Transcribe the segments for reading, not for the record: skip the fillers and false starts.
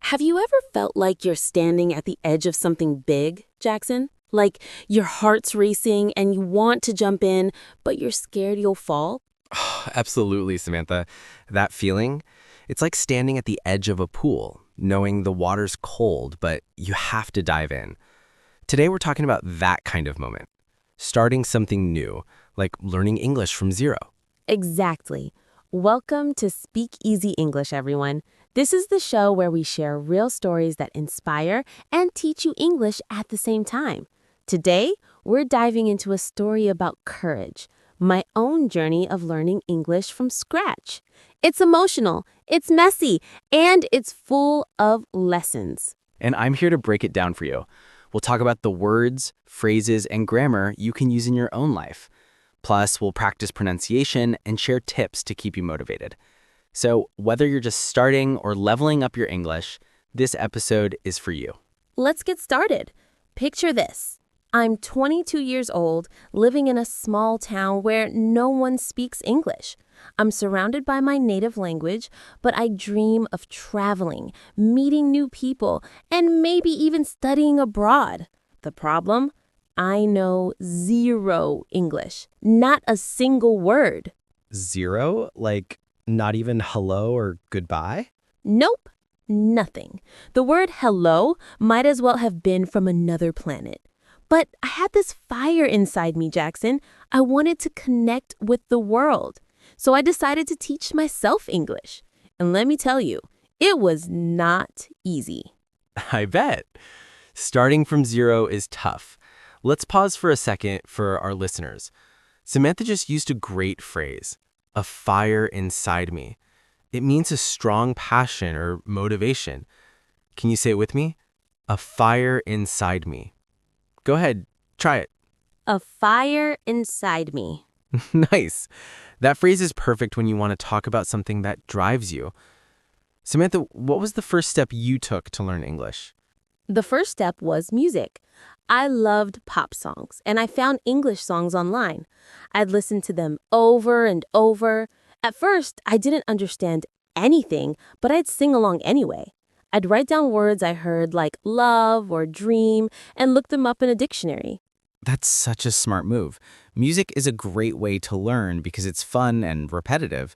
Have you ever felt like you're standing at the edge of something big, Jackson? Like your heart's racing and you want to jump in, but you're scared you'll fall? Absolutely, Samantha. That feeling, it's like standing at the edge of a pool, knowing the water's cold, but you have to dive in. Today, we're talking about that kind of moment. Starting something new, like learning English from zero. Exactly. Welcome to Speak Easy English, everyone. This is the show where we share real stories that inspire and teach you English at the same time. Today, we're diving into a story about courage, my own journey of learning English from scratch. It's emotional, it's messy, and it's full of lessons. And I'm here to break it down for you. We'll talk about the words, phrases, and grammar you can use in your own life. Plus, we'll practice pronunciation and share tips to keep you motivated. So, whether you're just starting or leveling up your English, this episode is for you. Let's get started. Picture this. I'm 22 years old, living in a small town where no one speaks English. I'm surrounded by my native language, but I dream of traveling, meeting new people, and maybe even studying abroad. The problem? I know zero English, not a single word. Zero? Like not even hello or goodbye? Nope, nothing. The word hello might as well have been from another planet. But I had this fire inside me, Jackson. I wanted to connect with the world. So I decided to teach myself English. And let me tell you, it was not easy. I bet. Starting from zero is tough. Let's pause for a second for our listeners. Samantha just used a great phrase, a fire inside me. It means a strong passion or motivation. Can you say it with me? A fire inside me. Go ahead, try it. A fire inside me. Nice. That phrase is perfect when you want to talk about something that drives you. Samantha, what was the first step you took to learn English? The first step was music. I loved pop songs, and I found English songs online. I'd listen to them over and over. At first, I didn't understand anything, but I'd sing along anyway. I'd write down words I heard like love or dream and look them up in a dictionary. That's such a smart move. Music is a great way to learn because it's fun and repetitive.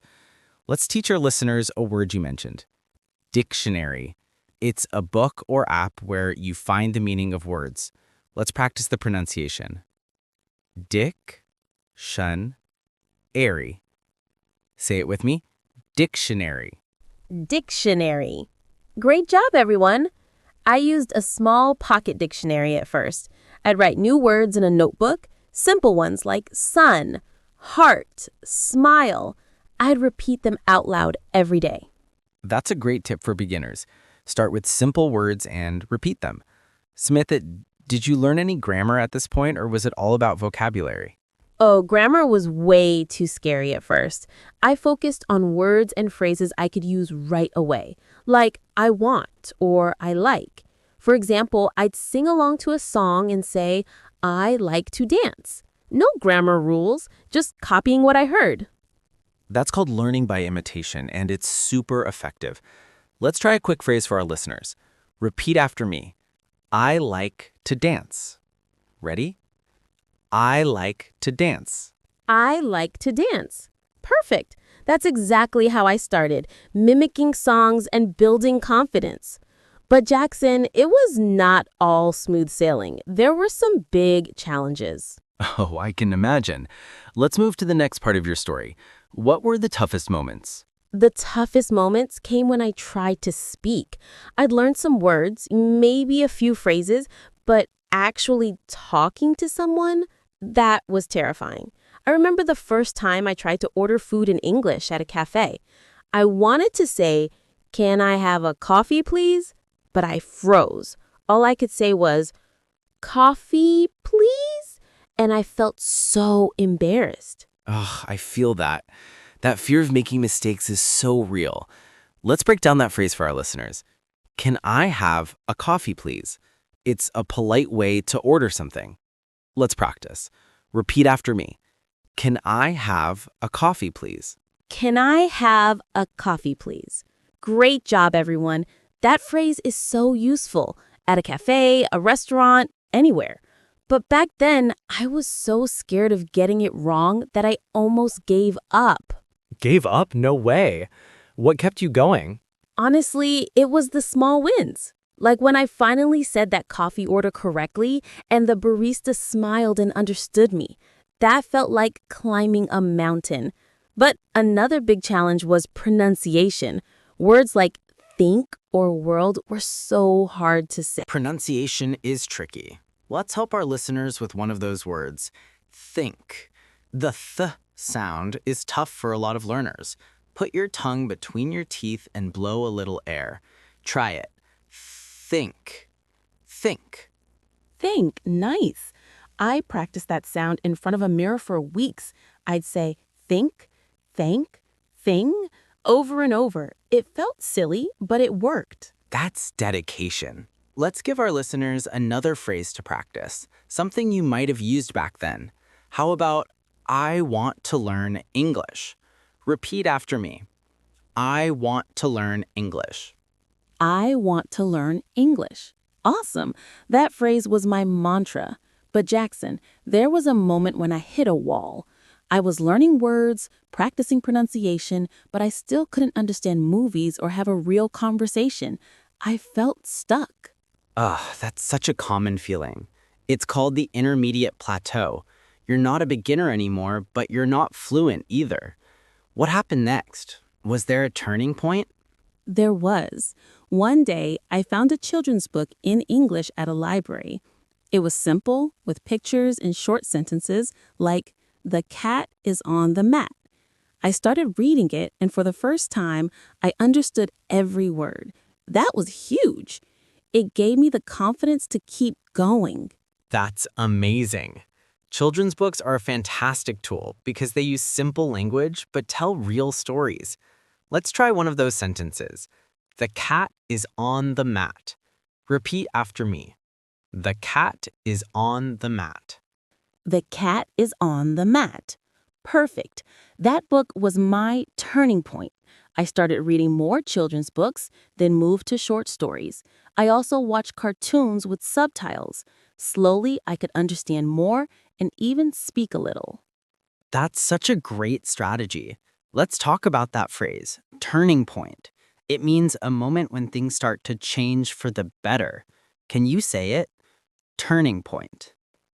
Let's teach our listeners a word you mentioned. Dictionary. It's a book or app where you find the meaning of words. Let's practice the pronunciation. Dic-shun-ary. Say it with me. Dictionary. Dictionary. Great job, everyone. I used a small pocket dictionary at first. I'd write new words in a notebook, simple ones like sun, heart, smile. I'd repeat them out loud every day. That's a great tip for beginners. Start with simple words and repeat them. Samantha, did you learn any grammar at this point, or was it all about vocabulary? Oh, grammar was way too scary at first. I focused on words and phrases I could use right away, like I want or I like. For example, I'd sing along to a song and say, I like to dance. No grammar rules, just copying what I heard. That's called learning by imitation, and it's super effective. Let's try a quick phrase for our listeners. Repeat after me. I like to dance. Ready? I like to dance. I like to dance. Perfect. That's exactly how I started, mimicking songs and building confidence. But Jackson, it was not all smooth sailing. There were some big challenges. Oh, I can imagine. Let's move to the next part of your story. What were the toughest moments? The toughest moments came when I tried to speak. I'd learned some words, maybe a few phrases, but actually talking to someone, that was terrifying. I remember the first time I tried to order food in English at a cafe. I wanted to say, "Can I have a coffee, please?" But I froze. All I could say was, "Coffee, please?" And I felt so embarrassed. Ugh, I feel that. That fear of making mistakes is so real. Let's break down that phrase for our listeners. Can I have a coffee, please? It's a polite way to order something. Let's practice. Repeat after me. Can I have a coffee, please? Can I have a coffee, please? Great job, everyone. That phrase is so useful at a cafe, a restaurant, anywhere. But back then, I was so scared of getting it wrong that I almost gave up. Gave up? No way. What kept you going? Honestly, it was the small wins. Like when I finally said that coffee order correctly and the barista smiled and understood me. That felt like climbing a mountain. But another big challenge was pronunciation. Words like think or world were so hard to say. Pronunciation is tricky. Let's help our listeners with one of those words, think. The th sound is tough for a lot of learners. Put your tongue between your teeth and blow a little air. Try it. Think. Think. Think, nice. I practiced that sound in front of a mirror for weeks. I'd say think, thank, thing, over and over. It felt silly, but it worked. That's dedication. Let's give our listeners another phrase to practice, something you might have used back then. How about, I want to learn English? Repeat after me. I want to learn English. I want to learn English. Awesome. That phrase was my mantra. But Jackson, there was a moment when I hit a wall. I was learning words, practicing pronunciation, but I still couldn't understand movies or have a real conversation. I felt stuck. That's such a common feeling. It's called the intermediate plateau. You're not a beginner anymore, but you're not fluent either. What happened next? Was there a turning point? There was. One day, I found a children's book in English at a library. It was simple, with pictures and short sentences like, "The cat is on the mat." I started reading it, and for the first time, I understood every word. That was huge. It gave me the confidence to keep going. That's amazing. Children's books are a fantastic tool because they use simple language but tell real stories. Let's try one of those sentences. The cat is on the mat. Repeat after me. The cat is on the mat. The cat is on the mat. Perfect. That book was my turning point. I started reading more children's books, then moved to short stories. I also watched cartoons with subtitles. Slowly, I could understand more and even speak a little. That's such a great strategy. Let's talk about that phrase, turning point. It means a moment when things start to change for the better. Can you say it? Turning point.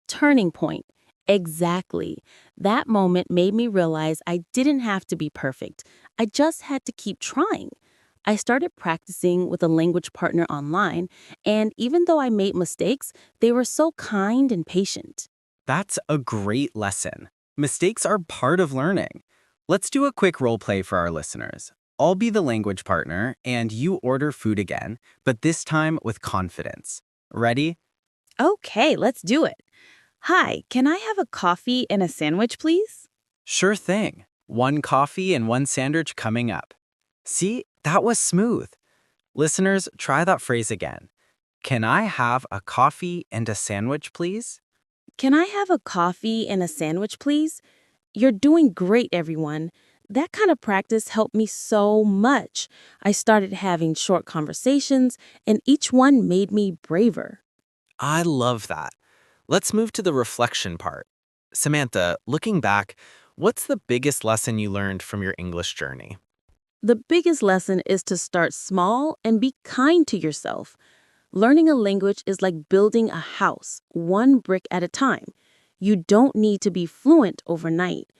Turning point. Exactly. That moment made me realize I didn't have to be perfect. I just had to keep trying. I started practicing with a language partner online, and even though I made mistakes, they were so kind and patient. That's a great lesson. Mistakes are part of learning. Let's do a quick role play for our listeners. I'll be the language partner, and you order food again, but this time with confidence. Ready? Okay, let's do it. Hi, can I have a coffee and a sandwich, please? Sure thing. One coffee and one sandwich coming up. See, that was smooth. Listeners, try that phrase again. Can I have a coffee and a sandwich, please? Can I have a coffee and a sandwich, please? You're doing great, everyone. That kind of practice helped me so much. I started having short conversations, and each one made me braver. I love that. Let's move to the reflection part. Samantha, looking back, what's the biggest lesson you learned from your English journey? The biggest lesson is to start small and be kind to yourself. Learning a language is like building a house, one brick at a time. You don't need to be fluent overnight.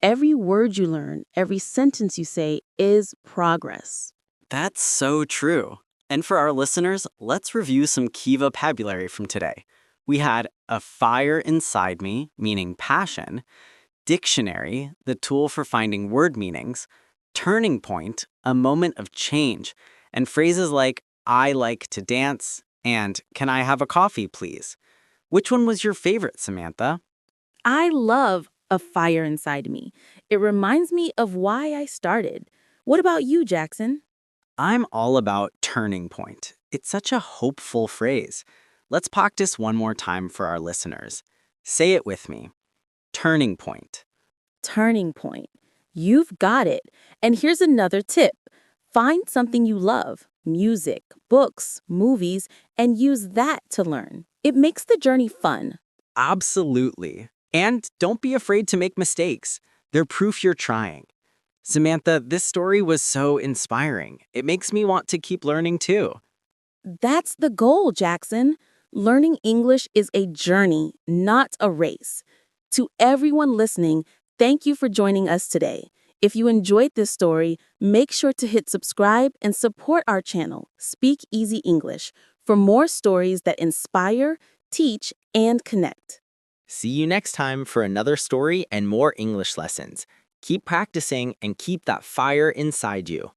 Every word you learn, every sentence you say is progress. That's so true. And for our listeners, let's review some key vocabulary from today. We had a fire inside me, meaning passion, dictionary, the tool for finding word meanings, turning point, a moment of change, and phrases like, I like to dance, and can I have a coffee, please? Which one was your favorite, Samantha? I love a fire inside me. It reminds me of why I started. What about you, Jackson? I'm all about turning point. It's such a hopeful phrase. Let's practice one more time for our listeners. Say it with me. Turning point. Turning point. You've got it. And here's another tip. Find something you love. Music, books, movies, and use that to learn. It makes the journey fun. Absolutely. And don't be afraid to make mistakes. They're proof you're trying. Samantha, this story was so inspiring. It makes me want to keep learning too. That's the goal, Jackson. Learning English is a journey, not a race. To everyone listening, thank you for joining us today. If you enjoyed this story, make sure to hit subscribe and support our channel, Speak Easy English, for more stories that inspire, teach, and connect. See you next time for another story and more English lessons. Keep practicing and keep that fire inside you.